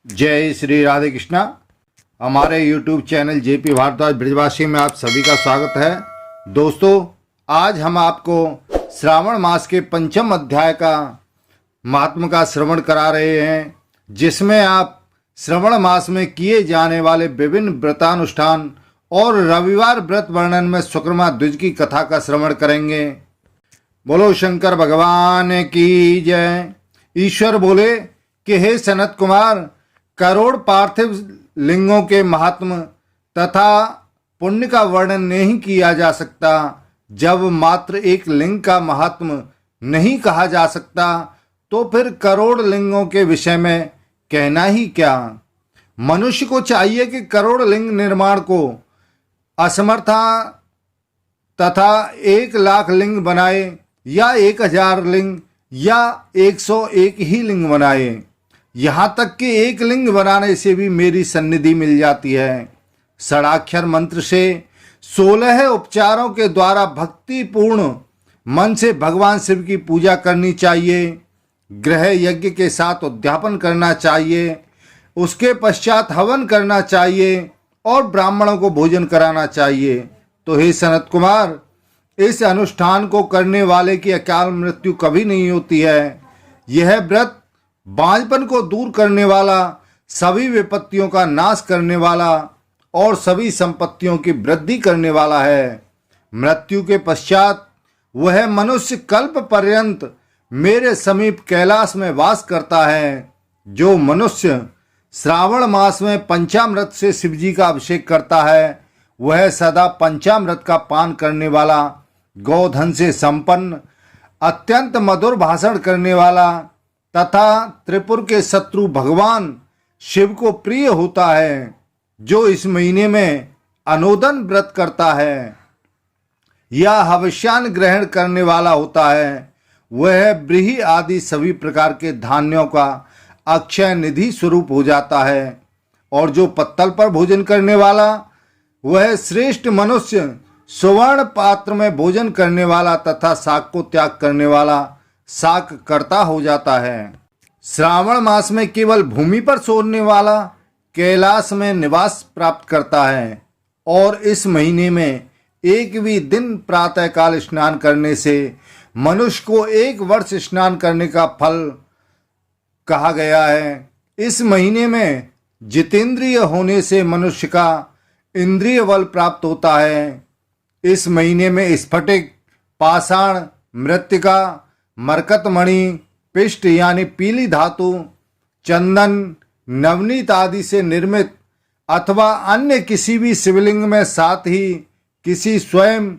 जय श्री राधे कृष्णा। हमारे YouTube channel JP Bhardwaj ब्रजवासी में आप सभी का स्वागत है। दोस्तों, आज हम आपको श्रावण मास के पंचम अध्याय का महात्म का श्रवण करा रहे हैं, जिसमें आप श्रावण मास में किए जाने वाले विभिन्न व्रतानुष्ठान और रविवार व्रत वर्णन में शुक्रमा द्विज की कथा का श्रवण करेंगे। बोलो शंकर भगवान की जय। ईश्वर बोले कि हे सनत कुमार, करोड़ पार्थिव लिंगों के महात्म तथा पुण्य का वर्णन नहीं किया जा सकता। जब मात्र एक लिंग का महात्म नहीं कहा जा सकता तो फिर करोड़ लिंगों के विषय में कहना ही क्या। मनुष्य को चाहिए कि करोड़ लिंग निर्माण को असमर्था तथा 1,00,000 लिंग बनाए या 1,000 लिंग या 101 ही लिंग बनाए। यहाँ तक कि एक लिंग बनाने से भी मेरी सन्निधि मिल जाती है। षडाक्षर मंत्र से 16 उपचारों के द्वारा भक्तिपूर्ण मन से भगवान शिव की पूजा करनी चाहिए। ग्रह यज्ञ के साथ उद्यापन करना चाहिए, उसके पश्चात हवन करना चाहिए और ब्राह्मणों को भोजन कराना चाहिए। तो हे सनत कुमार, इस अनुष्ठान को करने वाले की अकाल मृत्यु कभी नहीं होती है। यह व्रत बांझपन को दूर करने वाला, सभी विपत्तियों का नाश करने वाला और सभी संपत्तियों की वृद्धि करने वाला है। मृत्यु के पश्चात वह मनुष्य कल्प पर्यंत मेरे समीप कैलाश में वास करता है। जो मनुष्य श्रावण मास में पंचामृत से शिवजी का अभिषेक करता है, वह सदा पंचामृत का पान करने वाला, गोधन से संपन्न, अत्यंत मधुर भाषण करने वाला तथा त्रिपुर के शत्रु भगवान शिव को प्रिय होता है। जो इस महीने में अनुदन व्रत करता है या हविष्यान ग्रहण करने वाला होता है, वह ब्रीही आदि सभी प्रकार के धान्यों का अक्षय निधि स्वरूप हो जाता है। और जो पत्तल पर भोजन करने वाला, वह श्रेष्ठ मनुष्य सुवर्ण पात्र में भोजन करने वाला तथा शाक को त्याग करने वाला शाक करता हो जाता है। श्रावण मास में केवल भूमि पर सोने वाला कैलाश में निवास प्राप्त करता है। और इस महीने में एक भी दिन प्रातःकाल स्नान करने से मनुष्य को 1 वर्ष स्नान करने का फल कहा गया है। इस महीने में जितेंद्रिय होने से मनुष्य का इंद्रिय बल प्राप्त होता है। इस महीने में स्फटिक, पाषाण, मृत्तिका, मरकतमणि, पिष्ट यानी पीली धातु, चंदन, नवनीत आदि से निर्मित अथवा अन्य किसी भी शिवलिंग में, साथ ही किसी स्वयं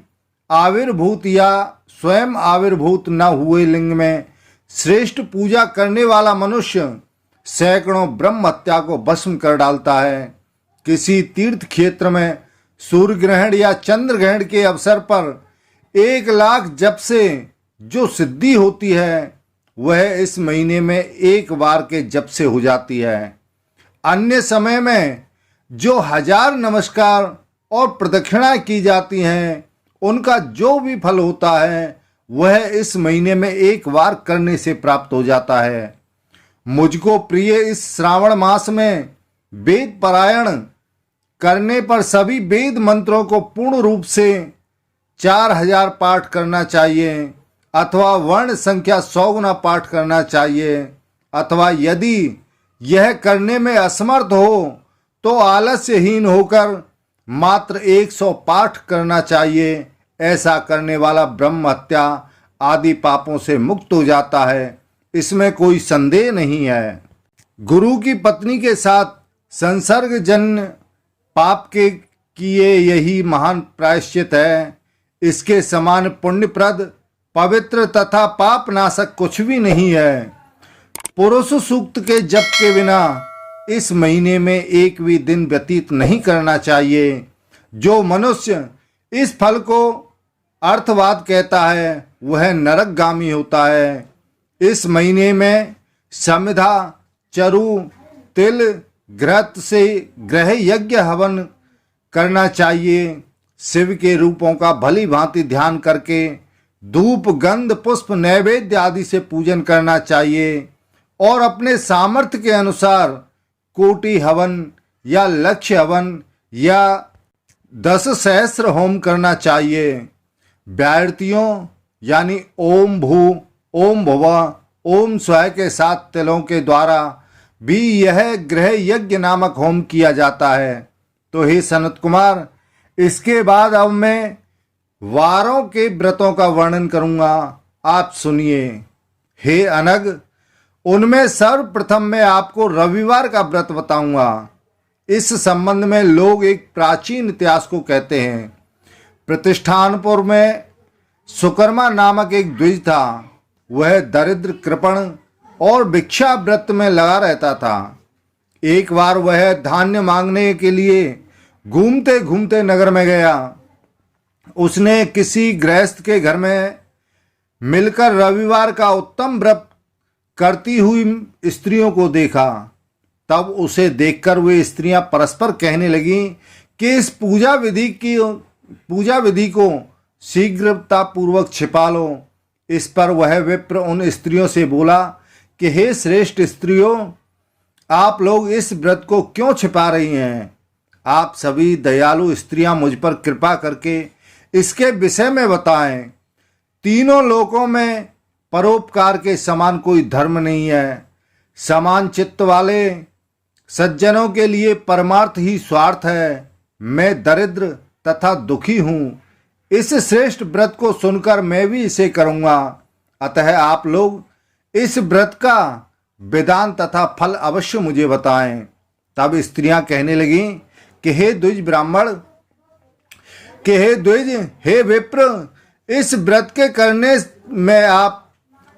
आविर्भूत या स्वयं आविर्भूत न हुए लिंग में श्रेष्ठ पूजा करने वाला मनुष्य सैकड़ों ब्रह्म हत्या को भस्म कर डालता है। किसी तीर्थ क्षेत्र में सूर्य ग्रहण या चंद्र ग्रहण के अवसर पर 1,00,000 जप से जो सिद्धि होती है, वह इस महीने में 1 बार के जप से हो जाती है। अन्य समय में जो 1000 नमस्कार और प्रदक्षिणा की जाती हैं, उनका जो भी फल होता है, वह इस महीने में 1 बार करने से प्राप्त हो जाता है। मुझको प्रिय इस श्रावण मास में वेद पारायण करने पर सभी वेद मंत्रों को पूर्ण रूप से 4000 पाठ करना चाहिए अथवा वर्ण संख्या 100 गुना पाठ करना चाहिए, अथवा यदि यह करने में असमर्थ हो तो आलस्यहीन होकर मात्र 100 पाठ करना चाहिए। ऐसा करने वाला ब्रह्म हत्या आदि पापों से मुक्त हो जाता है, इसमें कोई संदेह नहीं है। गुरु की पत्नी के साथ संसर्गजन्य पाप के किए यही महान प्रायश्चित है। इसके समान पुण्यप्रद, पवित्र तथा पाप नाशक कुछ भी नहीं है। पुरुष सूक्त के जप के बिना इस महीने में एक भी दिन व्यतीत नहीं करना चाहिए। जो मनुष्य इस फल को अर्थवाद कहता है, वह नरकगामी होता है। इस महीने में समिधा, चरु, तिल, घृत से ग्रह यज्ञ हवन करना चाहिए। शिव के रूपों का भली भांति ध्यान करके धूप, गंध, पुष्प, नैवेद्य आदि से पूजन करना चाहिए और अपने सामर्थ्य के अनुसार कोटि हवन या लक्ष्य हवन या 10 सहस्त्र होम करना चाहिए। व्याहृतियों यानी ओम भू, ओम भुवः, ओम स्वः के 7 तिलों के द्वारा भी यह ग्रह यज्ञ नामक होम किया जाता है। तो हे सनत कुमार, इसके बाद अब मैं वारों के व्रतों का वर्णन करूंगा, आप सुनिए। हे अनग, उनमें सर्वप्रथम मैं आपको रविवार का व्रत बताऊंगा। इस संबंध में लोग एक प्राचीन इतिहास को कहते हैं। प्रतिष्ठानपुर में सुकर्मा नामक एक द्विज था। वह दरिद्र, कृपण और भिक्षा व्रत में लगा रहता था। एक बार वह धान्य मांगने के लिए घूमते घूमते नगर में गया। उसने किसी गृहस्थ के घर में मिलकर रविवार का उत्तम व्रत करती हुई स्त्रियों को देखा। तब उसे देखकर वे स्त्रियां परस्पर कहने लगीं कि इस पूजा विधि को शीघ्रतापूर्वक छिपा लो। इस पर वह विप्र उन स्त्रियों से बोला कि हे श्रेष्ठ स्त्रियों, आप लोग इस व्रत को क्यों छिपा रही हैं? आप सभी दयालु स्त्रियां मुझ पर कृपा करके इसके विषय में बताएं। तीनों लोकों में परोपकार के समान कोई धर्म नहीं है। समान चित्त वाले सज्जनों के लिए परमार्थ ही स्वार्थ है। मैं दरिद्र तथा दुखी हूँ। इस श्रेष्ठ व्रत को सुनकर मैं भी इसे करूँगा। अतः आप लोग इस व्रत का विधान तथा फल अवश्य मुझे बताएं। तब स्त्रियां कहने लगीं कि हे द्विज ब्राह्मण, हे विप्र, इस व्रत के करने में आप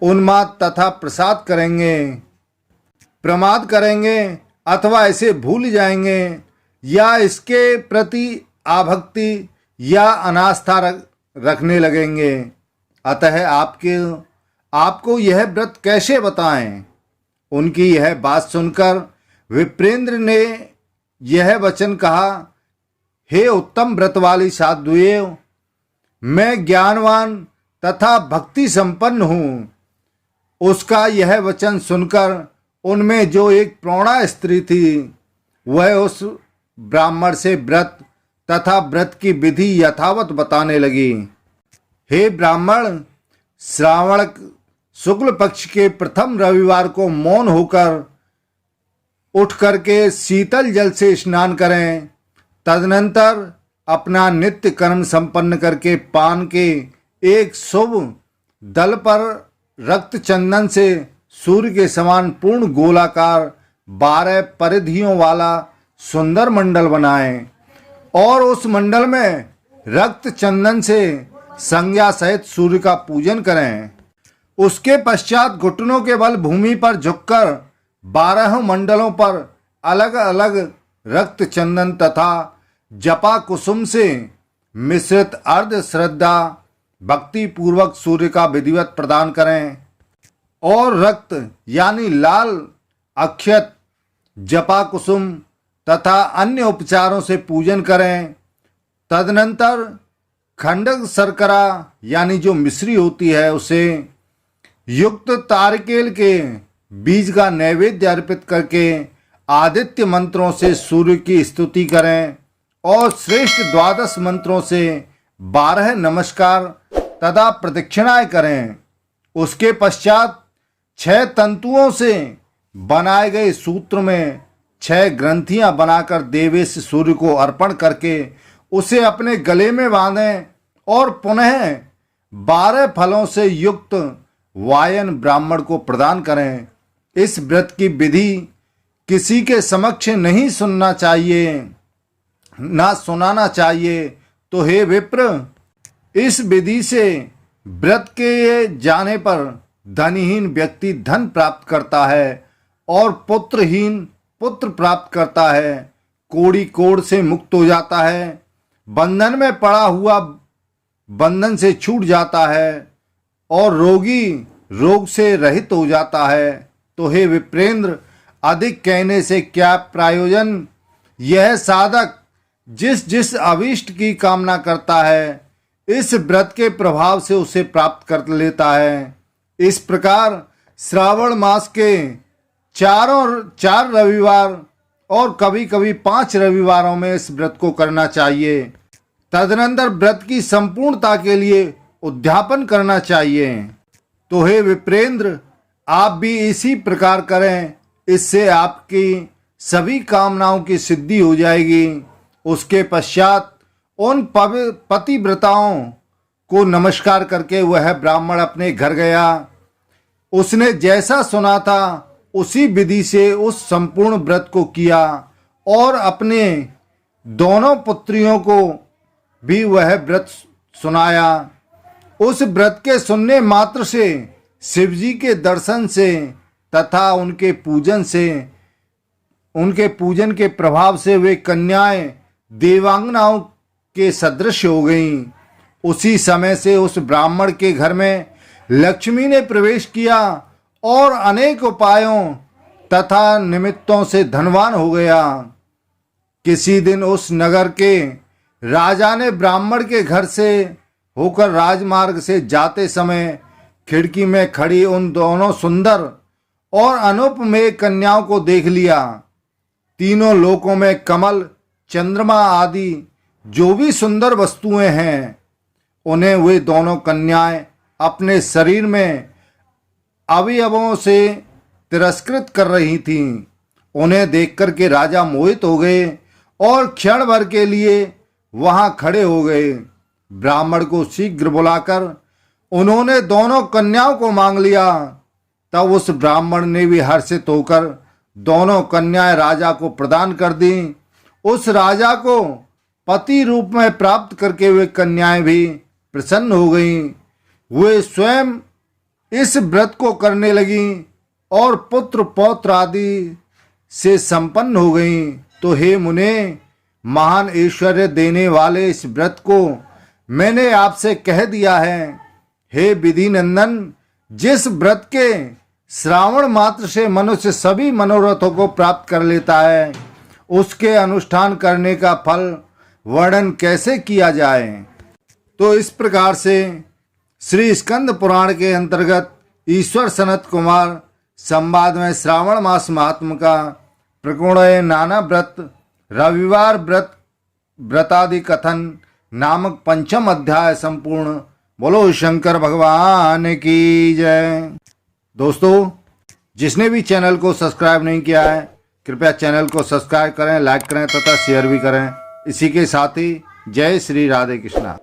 उन्माद तथा प्रमाद करेंगे अथवा इसे भूल जाएंगे या इसके प्रति आभक्ति या अनास्था रखने लगेंगे। अतः आपको यह व्रत कैसे बताएं? उनकी यह बात सुनकर विप्रेंद्र ने यह वचन कहा, हे उत्तम व्रत वाली साध्वियों, मैं ज्ञानवान तथा भक्ति संपन्न हूँ। उसका यह वचन सुनकर उनमें जो एक प्रौढ़ा स्त्री थी, वह उस ब्राह्मण से व्रत तथा व्रत की विधि यथावत बताने लगी। हे ब्राह्मण, श्रावण शुक्ल पक्ष के प्रथम रविवार को मौन होकर उठ करके शीतल जल से स्नान करें। तदनंतर अपना नित्य कर्म संपन्न करके पान के एक शुभ दल पर रक्त चंदन से सूर्य के समान पूर्ण गोलाकार 12 परिधियों वाला सुंदर मंडल बनाएं और उस मंडल में रक्त चंदन से संज्ञा सहित सूर्य का पूजन करें। उसके पश्चात घुटनों के बल भूमि पर झुककर 12 मंडलों पर अलग अलग रक्त चंदन तथा जपा कुसुम से मिश्रित अर्ध श्रद्धा भक्ति पूर्वक सूर्य का विधिवत प्रदान करें और रक्त यानी लाल अक्षत, जपा कुसुम तथा अन्य उपचारों से पूजन करें। तदनंतर खंडक शर्करा यानी जो मिश्री होती है उसे युक्त तारकेल के बीज का नैवेद्य अर्पित करके आदित्य मंत्रों से सूर्य की स्तुति करें और श्रेष्ठ 12 मंत्रों से 12 नमस्कार तथा प्रदक्षिणाएं करें। उसके पश्चात 6 तंतुओं से बनाए गए सूत्र में 6 ग्रंथियां बनाकर देवेश सूर्य को अर्पण करके उसे अपने गले में बांधें और पुनः 12 फलों से युक्त वायन ब्राह्मण को प्रदान करें। इस व्रत की विधि किसी के समक्ष नहीं सुनना चाहिए, ना सुनाना चाहिए। तो हे विप्र, इस विधि से व्रत के जाने पर धनहीन व्यक्ति धन प्राप्त करता है और पुत्रहीन पुत्र प्राप्त करता है, कोड़ी कोड़ से मुक्त हो जाता है, बंधन में पड़ा हुआ बंधन से छूट जाता है और रोगी रोग से रहित हो जाता है। तो हे विप्रेंद्र, अधिक कहने से क्या प्रयोजन? यह साधक जिस जिस अभीष्ट की कामना करता है, इस व्रत के प्रभाव से उसे प्राप्त कर लेता है। इस प्रकार श्रावण मास के 4 रविवार और कभी कभी 5 रविवारों में इस व्रत को करना चाहिए। तदनंतर व्रत की संपूर्णता के लिए उद्यापन करना चाहिए। तो हे विप्रेंद्र, आप भी इसी प्रकार करें, इससे आपकी सभी कामनाओं की सिद्धि हो जाएगी। उसके पश्चात उन पतिव्रताओं को नमस्कार करके वह ब्राह्मण अपने घर गया। उसने जैसा सुना था उसी विधि से उस संपूर्ण व्रत को किया और अपने दोनों पुत्रियों को भी वह व्रत सुनाया। उस व्रत के सुनने मात्र से शिवजी के दर्शन से तथा उनके पूजन के प्रभाव से वे कन्याएं देवांगनाओं के सदृश हो गईं। उसी समय से उस ब्राह्मण के घर में लक्ष्मी ने प्रवेश किया और अनेक उपायों तथा निमित्तों से धनवान हो गया। किसी दिन उस नगर के राजा ने ब्राह्मण के घर से होकर राजमार्ग से जाते समय खिड़की में खड़ी उन दोनों सुंदर और अनुपमेय कन्याओं को देख लिया। तीनों लोकों में कमल, चंद्रमा आदि जो भी सुंदर वस्तुएं हैं, उन्हें वे दोनों कन्याएं अपने शरीर में अवयवों से तिरस्कृत कर रही थीं। उन्हें देखकर के राजा मोहित हो गए और क्षण भर के लिए वहां खड़े हो गए। ब्राह्मण को शीघ्र बुलाकर उन्होंने दोनों कन्याओं को मांग लिया। तब उस ब्राह्मण ने भी हर्षित होकर दोनों कन्याएं राजा को प्रदान कर दी। उस राजा को पति रूप में प्राप्त करके वे कन्याएं भी प्रसन्न हो गईं। वे स्वयं इस व्रत को करने लगीं और पुत्र पौत्र आदि से संपन्न हो गईं। तो हे मुने, महान ऐश्वर्य देने वाले इस व्रत को मैंने आपसे कह दिया है। हे विधि नंदन, जिस व्रत के श्रावण मात्र से मनुष्य सभी मनोरथों को प्राप्त कर लेता है, उसके अनुष्ठान करने का फल वर्णन कैसे किया जाए। तो इस प्रकार से श्री स्कंद पुराण के अंतर्गत ईश्वर सनत कुमार संवाद में श्रावण मास महात्म का प्रगुण नाना व्रत रविवार व्रतादि कथन नामक 5वां अध्याय संपूर्ण। बोलो शंकर भगवान की जय। दोस्तों, जिसने भी चैनल को सब्सक्राइब नहीं किया है, कृपया चैनल को सब्सक्राइब करें, लाइक करें तथा शेयर भी करें। इसी के साथ ही जय श्री राधे कृष्णा।